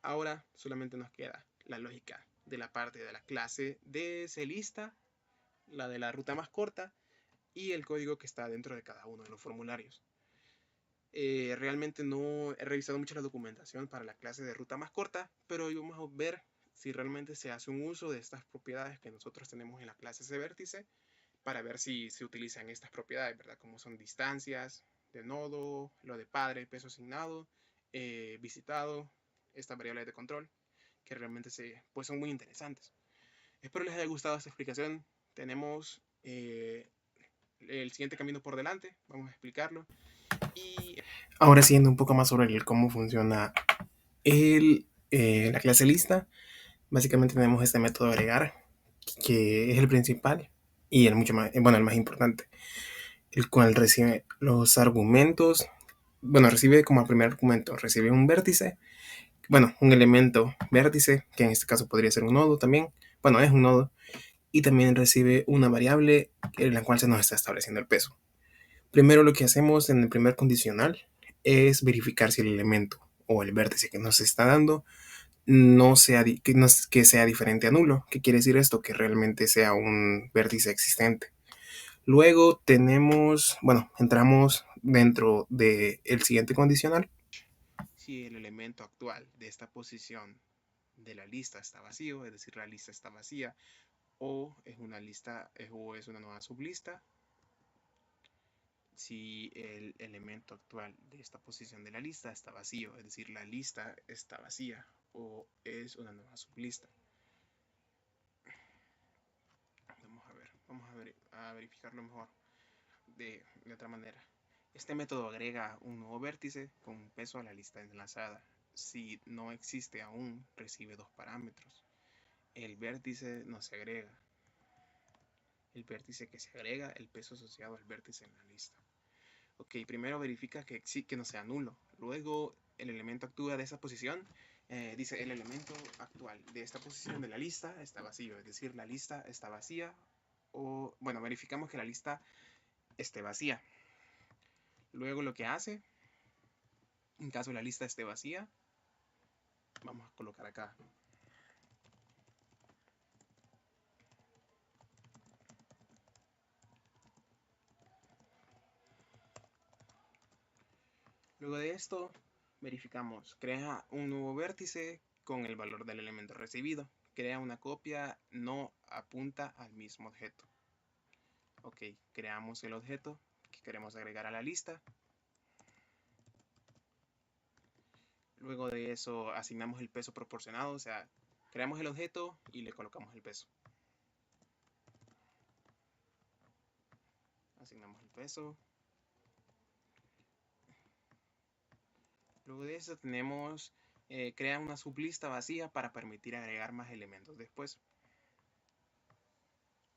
Ahora solamente nos queda la lógica de la parte de la clase de celista, la de la ruta más corta y el código que está dentro de cada uno de los formularios. Realmente no he revisado mucho la documentación para la clase de ruta más corta, pero hoy vamos a ver si realmente se hace un uso de estas propiedades que nosotros tenemos en la clase de vértice para ver si se utilizan estas propiedades, ¿verdad? Como son distancias de nodo, lo de padre, peso asignado, visitado, estas variables de control, que realmente pues son muy interesantes. Espero les haya gustado esta explicación. Tenemos el siguiente camino por delante, vamos a explicarlo. Y ahora siguiendo un poco más sobre cómo funciona la clase lista, básicamente tenemos este método de agregar, que es el principal y el mucho más, bueno, el más importante, el cual recibe los argumentos, bueno, recibe como primer argumento, recibe un vértice, bueno, un elemento vértice, que en este caso podría ser un nodo también, bueno, es un nodo, y también recibe una variable en la cual se nos está estableciendo el peso. Primero lo que hacemos en el primer condicional es verificar si el elemento o el vértice que nos está dando que sea diferente a nulo. ¿Qué quiere decir esto? Que realmente sea un vértice existente. Luego entramos dentro del siguiente condicional. Si el elemento actual de esta posición de la lista está vacío, es decir, la lista está vacía, o es una lista, o es una nueva sublista, si el elemento actual de esta posición de la lista está vacío, es decir, la lista está vacía, o es una nueva sublista. Vamos a verificarlo mejor de otra manera. Este método agrega un nuevo vértice con un peso a la lista enlazada. Si no existe aún, recibe dos parámetros. El vértice no se agrega. El vértice que se agrega, el peso asociado al vértice en la lista. Ok, primero verifica que no sea nulo. Luego el elemento actúa de esa posición. Dice el elemento actual de esta posición de la lista está vacío. Es decir, la lista está vacía. O, bueno, verificamos que la lista esté vacía. Luego lo que hace, en caso la lista esté vacía, vamos a colocar acá. Luego de esto, verificamos, crea un nuevo vértice con el valor del elemento recibido. Crea una copia, no apunta al mismo objeto. Ok, creamos el objeto que queremos agregar a la lista. Luego de eso asignamos el peso proporcionado, o sea, creamos el objeto y le colocamos el peso. Asignamos el peso. Luego de eso tenemos, crea una sublista vacía para permitir agregar más elementos después.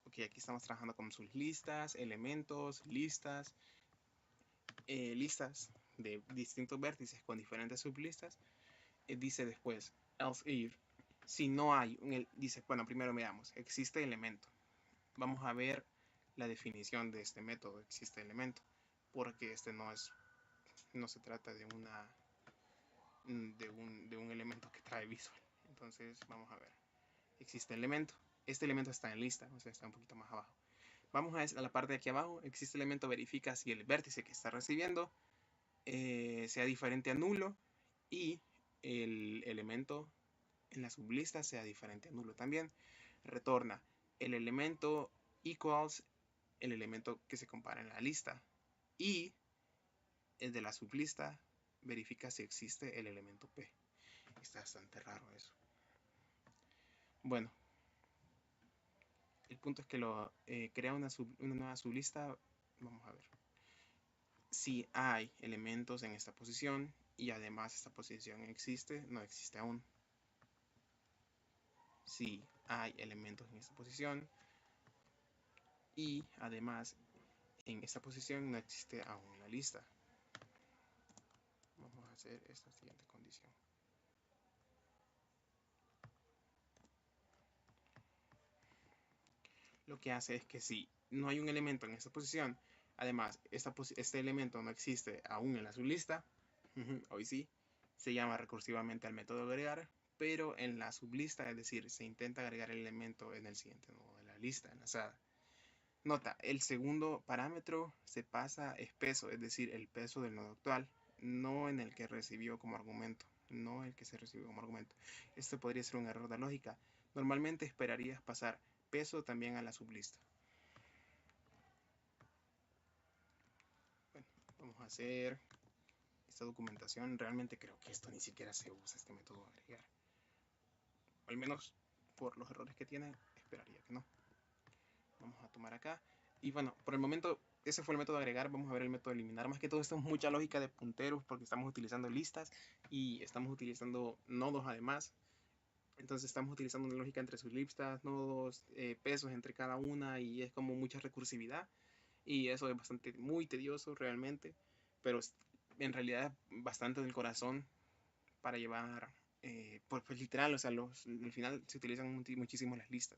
Ok, aquí estamos trabajando con sublistas, elementos, listas de distintos vértices con diferentes sublistas. Dice después, else if, si no hay dice, bueno, primero miramos, existe elemento. Vamos a ver la definición de este método, existe elemento, porque este no se trata de un elemento que trae visual. Entonces, vamos a ver, existe elemento. Este elemento está en lista, o sea, está un poquito más abajo. Vamos a la parte de aquí abajo, existe elemento, verifica si el vértice que está recibiendo sea diferente a nulo y el elemento en la sublista sea diferente a nulo también. Retorna el elemento equals el elemento que se compara en la lista y el de la sublista verifica si existe el elemento P. Está bastante raro eso. Bueno, el punto es que crea una nueva sublista. Vamos a ver. Si hay elementos en esta posición y además esta posición existe, no existe aún. Si hay elementos en esta posición y además en esta posición no existe aún la lista. Vamos a hacer esta siguiente condición. Lo que hace es que si no hay un elemento en esta posición, además este elemento no existe aún en la sublista, hoy sí, se llama recursivamente al método agregar, pero en la sublista, es decir, se intenta agregar el elemento en el siguiente nodo de la lista enlazada. Nota, el segundo parámetro se pasa espeso, es decir, el peso del nodo actual, no en el que recibió como argumento, no el que se recibió como argumento. Esto podría ser un error de lógica. Normalmente esperarías pasar peso también a la sublista. Bueno, vamos a hacer esta documentación. Realmente creo que esto ni siquiera se usa, este método de agregar. Al menos por los errores que tiene, esperaría que no. Vamos a tomar acá. Y bueno, por el momento ese fue el método de agregar. Vamos a ver el método de eliminar. Más que todo esto es mucha lógica de punteros porque estamos utilizando listas y estamos utilizando nodos además. Entonces estamos utilizando una lógica entre sus listas, nodos, pesos entre cada una y es como mucha recursividad. Y eso es bastante, muy tedioso realmente, pero en realidad bastante del corazón para llevar, pues literal, o sea, al final se utilizan muchísimo las listas.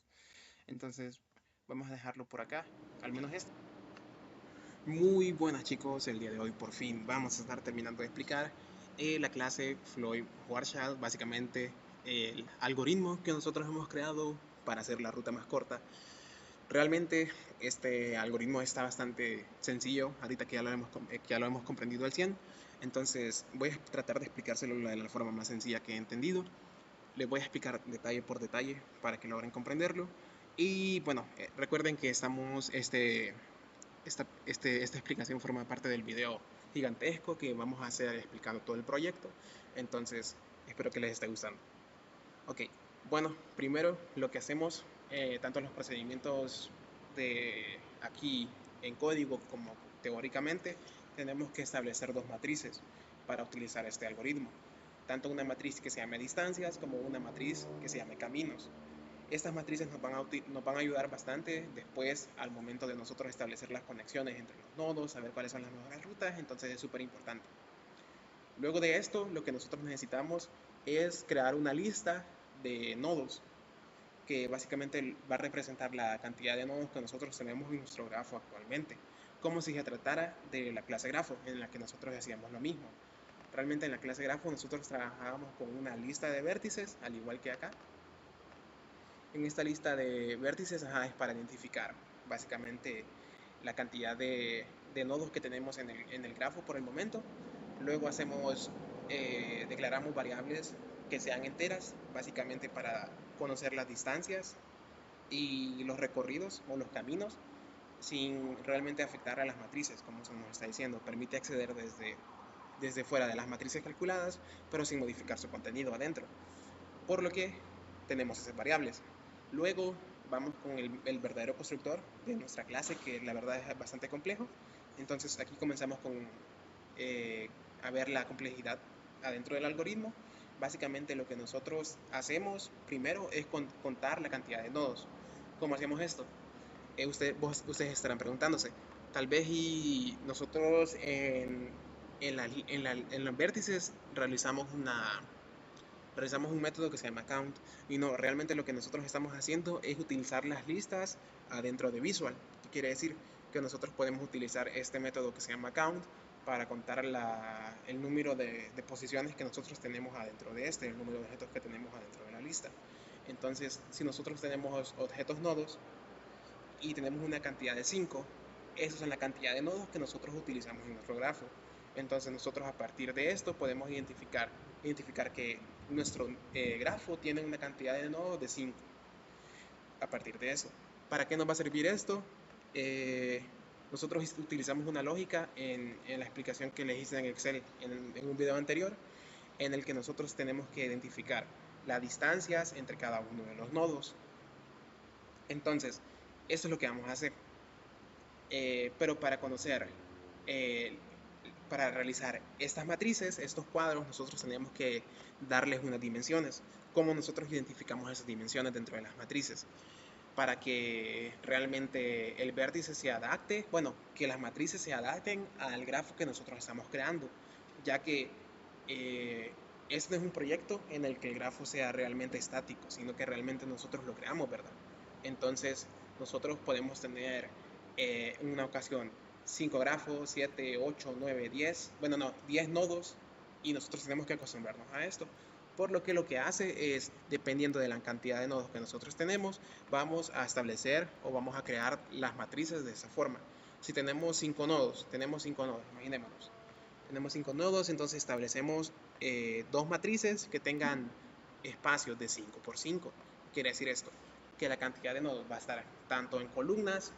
Entonces vamos a dejarlo por acá, al menos esto. Muy buenas chicos, el día de hoy por fin vamos a estar terminando de explicar la clase Floyd-Warshall, básicamente el algoritmo que nosotros hemos creado para hacer la ruta más corta. Realmente este algoritmo está bastante sencillo, ahorita que ya lo hemos comprendido al 100, entonces voy a tratar de explicárselo de la forma más sencilla que he entendido. Les voy a explicar detalle por detalle para que logren comprenderlo. Y bueno, recuerden que esta explicación forma parte del video gigantesco que vamos a hacer explicando todo el proyecto, entonces espero que les esté gustando. Ok, bueno, primero lo que hacemos, tanto los procedimientos de aquí en código como teóricamente, tenemos que establecer dos matrices para utilizar este algoritmo. Tanto una matriz que se llame distancias como una matriz que se llame caminos. Estas matrices nos van a ayudar bastante después al momento de nosotros establecer las conexiones entre los nodos, saber cuáles son las mejores rutas, entonces es súper importante. Luego de esto, lo que nosotros necesitamos es crear una lista de nodos que básicamente va a representar la cantidad de nodos que nosotros tenemos en nuestro grafo actualmente, como si se tratara de la clase grafo en la que nosotros hacíamos lo mismo. Realmente en la clase grafo nosotros trabajábamos con una lista de vértices, al igual que acá. En esta lista de vértices es para identificar básicamente la cantidad de nodos que tenemos en el grafo por el momento. Luego declaramos variables que sean enteras, básicamente para conocer las distancias y los recorridos o los caminos sin realmente afectar a las matrices, como se nos está diciendo. Permite acceder desde fuera de las matrices calculadas, pero sin modificar su contenido adentro. Por lo que tenemos esas variables. Luego vamos con el verdadero constructor de nuestra clase, que la verdad es bastante complejo. Entonces aquí comenzamos con a ver la complejidad adentro del algoritmo. Básicamente lo que nosotros hacemos primero es contar la cantidad de nodos. ¿Cómo hacemos esto? Ustedes estarán preguntándose, tal vez y nosotros en los vértices realizamos un método que se llama count y no, realmente lo que nosotros estamos haciendo es utilizar las listas adentro de Visual. ¿Qué quiere decir? Que nosotros podemos utilizar este método que se llama count para contar el número de posiciones que nosotros tenemos adentro de el número de objetos que tenemos adentro de la lista. Entonces, si nosotros tenemos objetos nodos y tenemos una cantidad de 5, esa es la cantidad de nodos que nosotros utilizamos en nuestro grafo. Entonces nosotros a partir de esto podemos identificar que nuestro grafo tiene una cantidad de nodos de 5 a partir de eso. ¿Para qué nos va a servir esto? Eh, Nosotros utilizamos una lógica en la explicación que les hice en Excel en un video anterior, en el que nosotros tenemos que identificar las distancias entre cada uno de los nodos. Entonces, eso es lo que vamos a hacer. Pero para conocer, eh, para realizar estas matrices, estos cuadros, nosotros tenemos que darles unas dimensiones. ¿Cómo nosotros identificamos esas dimensiones dentro de las matrices? Para que realmente el vértice se adapte, bueno, que las matrices se adapten al grafo que nosotros estamos creando, ya que este no es un proyecto en el que el grafo sea realmente estático, sino que realmente nosotros lo creamos, ¿verdad? Entonces, nosotros podemos tener en una ocasión 5 grafos, 7, 8, 9, 10, bueno, no, 10 nodos, y nosotros tenemos que acostumbrarnos a esto. Por lo que hace es, dependiendo de la cantidad de nodos que nosotros tenemos, vamos a establecer o vamos a crear las matrices de esa forma. Si tenemos 5 nodos, imaginémonos. Tenemos 5 nodos, entonces establecemos dos matrices que tengan espacios de 5 por 5. Quiere decir esto, que la cantidad de nodos va a estar tanto en columnas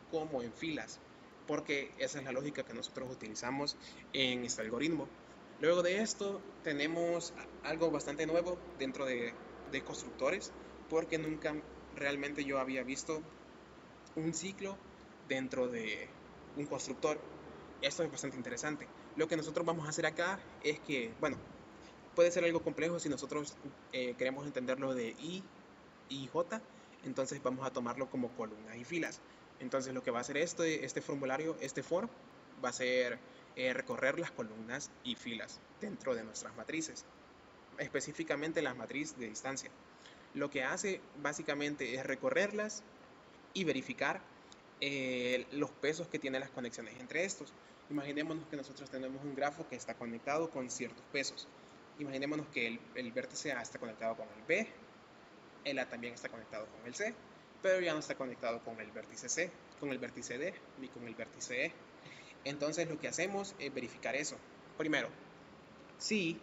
como en filas, porque esa es la lógica que nosotros utilizamos en este algoritmo. Luego de esto tenemos algo bastante nuevo dentro de constructores, porque nunca realmente yo había visto un ciclo dentro de un constructor. Esto es bastante interesante. Lo que nosotros vamos a hacer acá es que, bueno, puede ser algo complejo si nosotros queremos entenderlo de I y J, entonces vamos a tomarlo como columnas y filas. Entonces lo que va a hacer este formulario, este for, va a ser recorrer las columnas y filas dentro de nuestras matrices, específicamente las matrices de distancia. Lo que hace básicamente es recorrerlas y verificar los pesos que tienen las conexiones entre estos. Imaginémonos que nosotros tenemos un grafo que está conectado con ciertos pesos. Imaginémonos que el vértice A está conectado con el B, el A también está conectado con el C, pero ya no está conectado con el vértice C, con el vértice D, ni con el vértice E. Entonces lo que hacemos es verificar eso. Primero, si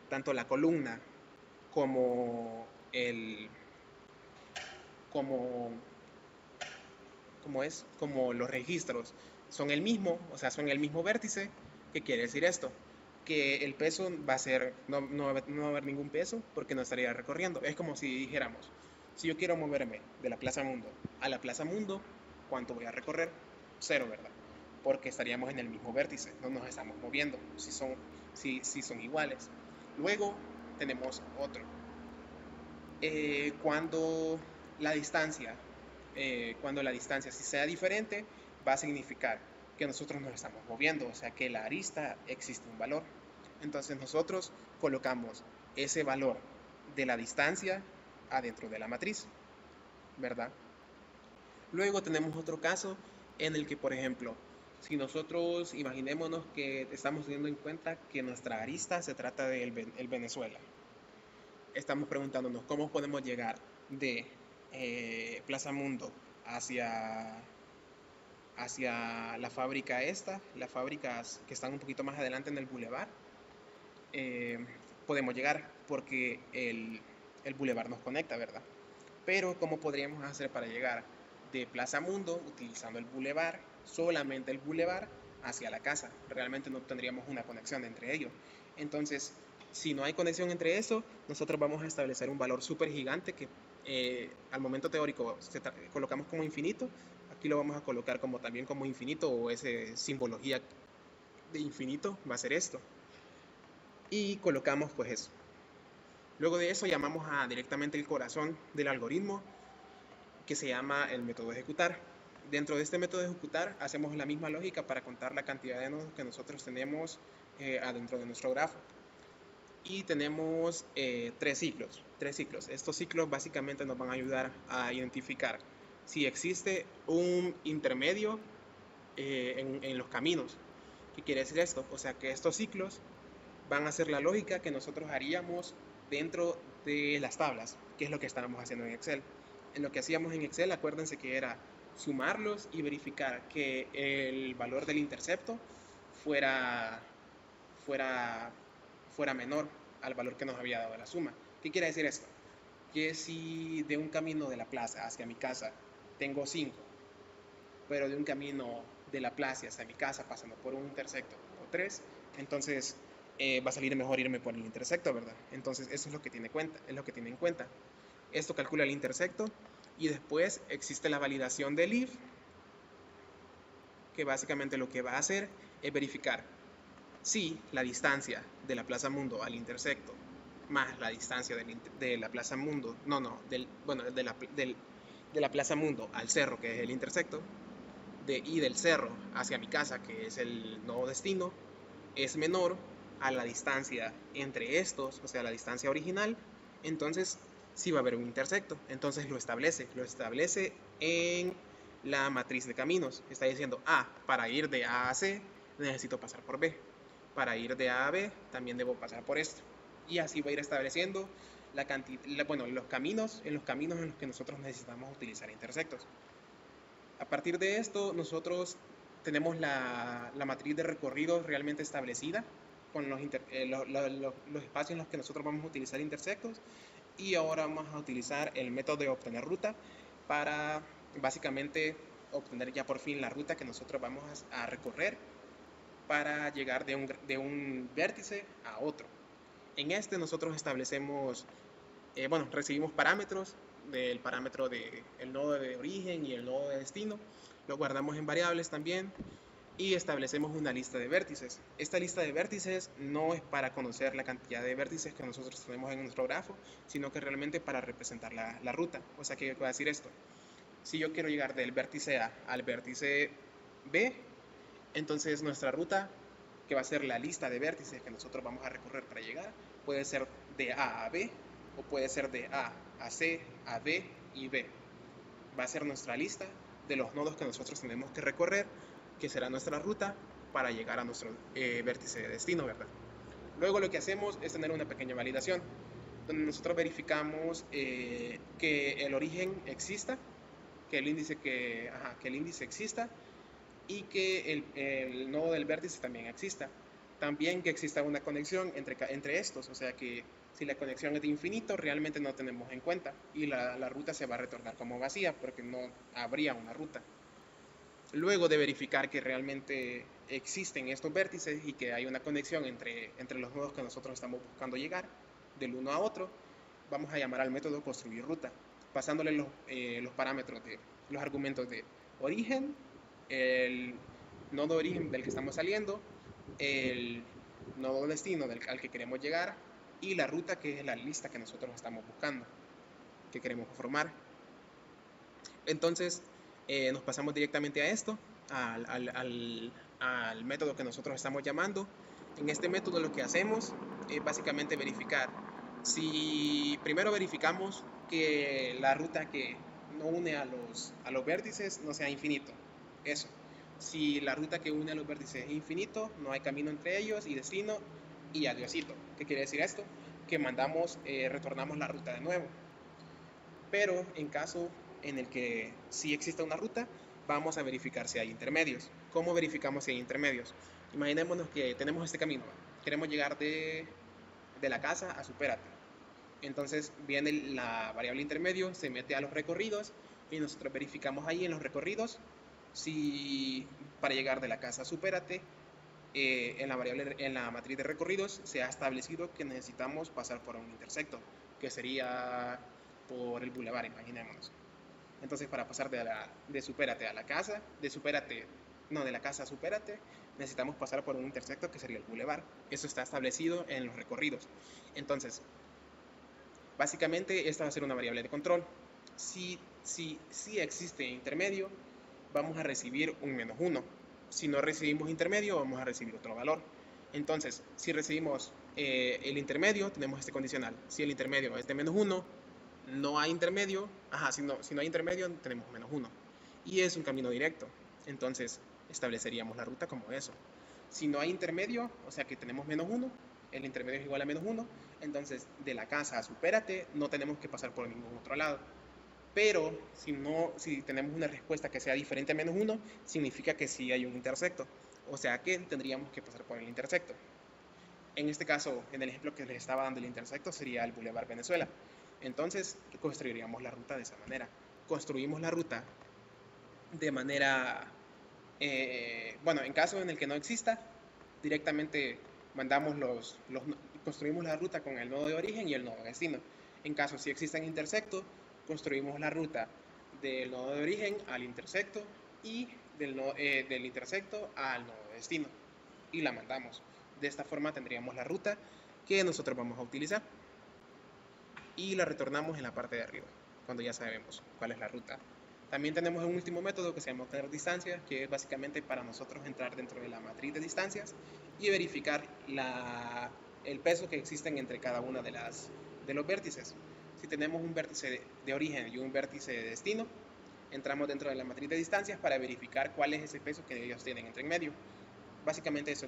tanto la columna como el como como los registros son el mismo, o sea, son el mismo vértice. ¿Qué quiere decir esto? Que el peso va a ser, no va a haber ningún peso porque no estaría recorriendo. Es como si dijéramos, si yo quiero moverme de la Plaza Mundo a la Plaza Mundo, ¿cuánto voy a recorrer? Cero, ¿verdad? Porque estaríamos en el mismo vértice, no nos estamos moviendo, si son iguales. Luego tenemos otro. Cuando la distancia cuando la distancia si sea diferente, va a significar que nosotros nos estamos moviendo, o sea que la arista existe un valor. Entonces nosotros colocamos ese valor de la distancia adentro de la matriz, ¿verdad? Luego tenemos otro caso en el que, por ejemplo, si nosotros imaginémonos que estamos teniendo en cuenta que nuestra arista se trata de el Venezuela. Estamos preguntándonos cómo podemos llegar de Plaza Mundo hacia, hacia la fábrica las fábricas que están un poquito más adelante en el bulevar. eh, Podemos llegar porque el bulevar nos conecta, ¿verdad? Pero ¿cómo podríamos hacer para llegar de Plaza Mundo utilizando el bulevar, solamente el bulevar, hacia la casa? Realmente no tendríamos una conexión entre ellos. Entonces, si no hay conexión entre eso, nosotros vamos a establecer un valor súper gigante que al momento teórico colocamos como infinito. Aquí lo vamos a colocar como también como infinito, o esa simbología de infinito va a ser esto. Y colocamos pues eso. Luego de eso llamamos a directamente el corazón del algoritmo, que se llama el método de ejecutar. Dentro de este método de ejecutar hacemos la misma lógica para contar la cantidad de nodos que nosotros tenemos adentro de nuestro grafo. Y tenemos tres ciclos. Estos ciclos básicamente nos van a ayudar a identificar si existe un intermedio en los caminos. ¿Qué quiere decir esto? O sea que estos ciclos van a ser la lógica que nosotros haríamos dentro de las tablas, que es lo que estábamos haciendo en Excel. En lo que hacíamos en Excel, acuérdense que era sumarlos y verificar que el valor del intercepto fuera, fuera, fuera menor al valor que nos había dado la suma. ¿Qué quiere decir esto? Que si de un camino de la plaza hacia mi casa tengo 5, pero de un camino de la plaza hacia mi casa pasando por un intersecto o 3, entonces va a salir mejor irme por el intersecto, ¿verdad? Entonces eso es lo que tiene cuenta, es lo que tiene en cuenta. Esto calcula el intersecto y después existe la validación del if, que básicamente lo que va a hacer es verificar si la distancia de la Plaza Mundo al intersecto más la distancia de la Plaza Mundo, bueno, de la Plaza Mundo al cerro, que es el intersecto, y del cerro hacia mi casa, que es el nuevo destino, es menor a la distancia entre estos, o sea, la distancia original, entonces sí va a haber un intersecto. Entonces lo establece en la matriz de caminos. Está diciendo, para ir de A a C necesito pasar por B. Para ir de A a B también debo pasar por esto. Y así va a ir estableciendo los caminos en los que nosotros necesitamos utilizar intersectos. A partir de esto, nosotros tenemos la matriz de recorrido realmente establecida con los espacios en los que nosotros vamos a utilizar intersectos, y ahora vamos a utilizar el método de obtener ruta para básicamente obtener ya por fin la ruta que nosotros vamos a recorrer para llegar de un vértice a otro. En este nosotros establecemos, recibimos parámetros del parámetro del nodo de origen y el nodo de destino, lo guardamos en variables también y establecemos una lista de vértices. Esta lista de vértices no es para conocer la cantidad de vértices que nosotros tenemos en nuestro grafo, sino que realmente para representar la ruta. O sea, ¿qué va a decir esto? Si yo quiero llegar del vértice A al vértice B, entonces nuestra ruta, que va a ser la lista de vértices que nosotros vamos a recorrer para llegar, puede ser de A a B, o puede ser de A a C, a D y B. Va a ser nuestra lista de los nodos que nosotros tenemos que recorrer, que será nuestra ruta para llegar a nuestro vértice de destino, ¿verdad? Luego lo que hacemos es tener una pequeña validación, donde nosotros verificamos que el origen exista, que el índice exista, y que el nodo del vértice también exista. También que exista una conexión entre estos, o sea que si la conexión es de infinito, realmente no tenemos en cuenta y la ruta se va a retornar como vacía porque no habría una ruta. Luego de verificar que realmente existen estos vértices y que hay una conexión entre los nodos que nosotros estamos buscando llegar del uno a otro, vamos a llamar al método construir ruta, pasándole los parámetros de los argumentos de origen, el nodo de origen del que estamos saliendo, el nodo destino al que queremos llegar y la ruta, que es la lista que nosotros estamos buscando, que queremos formar. Entonces nos pasamos directamente a esto, al método que nosotros estamos llamando. En este método lo que hacemos es básicamente verificar si primero verificamos que la ruta que no une a los vértices no sea infinito. Eso. Si la ruta que une a los vértices es infinito, no hay camino entre ellos y destino y adiosito. ¿Qué quiere decir esto? Que retornamos la ruta de nuevo. Pero en caso en el que sí exista una ruta, vamos a verificar si hay intermedios. ¿Cómo verificamos si hay intermedios? Imaginémonos que tenemos este camino. Queremos llegar de la casa a Supérate. Entonces viene la variable intermedio, se mete a los recorridos y nosotros verificamos ahí en los recorridos si para llegar de la casa a Supérate, en la matriz de recorridos se ha establecido que necesitamos pasar por un intersecto, que sería por el bulevar, imaginémonos. Entonces, para pasar de Supérate a la casa, de la casa a Supérate, necesitamos pasar por un intersecto que sería el bulevar. Eso está establecido en los recorridos. Entonces, básicamente esta va a ser una variable de control. Si existe intermedio, vamos a recibir un -1. Si no recibimos intermedio, vamos a recibir otro valor. Entonces, si recibimos el intermedio, tenemos este condicional. Si el intermedio es de -1, no hay intermedio. Si no hay intermedio, tenemos -1. Y es un camino directo. Entonces, estableceríamos la ruta como eso. Si no hay intermedio, o sea que tenemos -1, el intermedio es igual a -1, entonces de la casa a Supérate no tenemos que pasar por ningún otro lado. Pero si tenemos una respuesta que sea diferente a -1, significa que sí hay un intersecto. O sea que tendríamos que pasar por el intersecto. En este caso, en el ejemplo que les estaba dando, el intersecto sería el Boulevard Venezuela. Entonces, construiríamos la ruta de esa manera. Construimos la ruta de manera, bueno, en caso en el que no exista, directamente mandamos construimos la ruta con el nodo de origen y el nodo de destino. En caso si existen intersectos, construimos la ruta del nodo de origen al intersecto y del intersecto al nodo de destino y la mandamos. De esta forma tendríamos la ruta que nosotros vamos a utilizar y la retornamos en la parte de arriba, cuando ya sabemos cuál es la ruta. También tenemos un último método que se llama obtener distancias, que es básicamente para nosotros entrar dentro de la matriz de distancias y verificar el peso que existen entre cada una de los vértices. Si tenemos un vértice de origen y un vértice de destino, entramos dentro de la matriz de distancias para verificar cuál es ese peso que ellos tienen entre en medio. Básicamente eso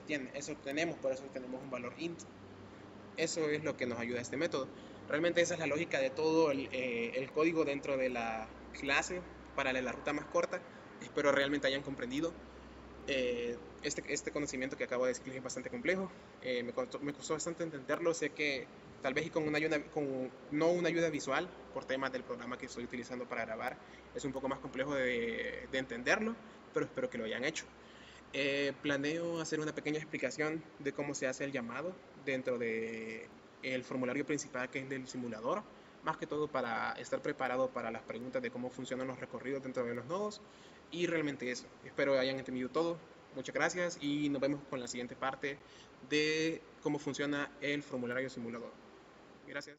obtenemos, por eso tenemos un valor int. Eso es lo que nos ayuda a este método. Realmente esa es la lógica de todo el código dentro de la clase para la ruta más corta. Espero realmente hayan comprendido. Este conocimiento que acabo de decir es bastante complejo. Me costó bastante entenderlo. Sé que tal vez y con no una ayuda visual, por temas del programa que estoy utilizando para grabar, es un poco más complejo de entenderlo, pero espero que lo hayan hecho. Planeo hacer una pequeña explicación de cómo se hace el llamado dentro de el formulario principal que es del simulador, más que todo para estar preparado para las preguntas de cómo funcionan los recorridos dentro de los nodos y realmente eso. Espero hayan entendido todo. Muchas gracias y nos vemos con la siguiente parte de cómo funciona el formulario simulador. Gracias.